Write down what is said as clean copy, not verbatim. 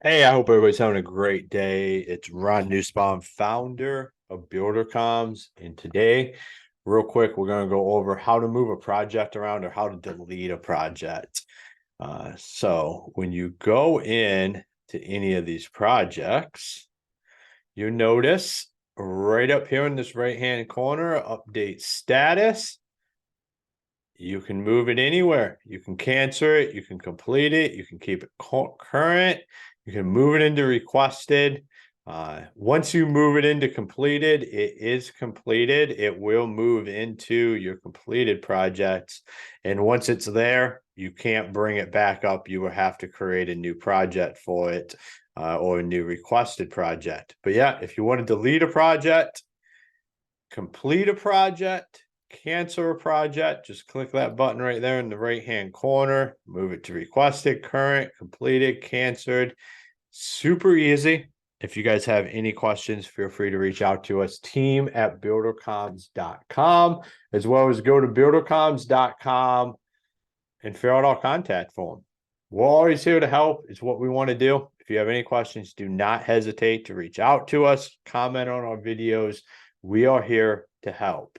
Hey, I hope everybody's having a great day. It's Ron Newsbaum, founder of BuilderComs. And today, real quick, we're going to go over how to move a project around or how to delete a project. So when you go in to any of these projects, you notice right up here in this right-hand corner, update status. You can move it anywhere. You can cancel it. You can complete it. You can keep it current. You can move it into requested. Once you move it into completed, it is completed. It will move into your completed projects. And once it's there, you can't bring it back up. You will have to create a new project for it or a new requested project. But yeah, if you want to delete a project, complete a project, cancel a project, just click that button right there in the right-hand corner, move it to requested, current, completed, canceled. Super easy. If you guys have any questions, feel free to reach out to us, team@buildercoms.com, as well as go to buildercoms.com and fill out our contact form. We're always here to help. It's what we want to do. If you have any questions, do not hesitate to reach out to us, comment on our videos. We are here to help.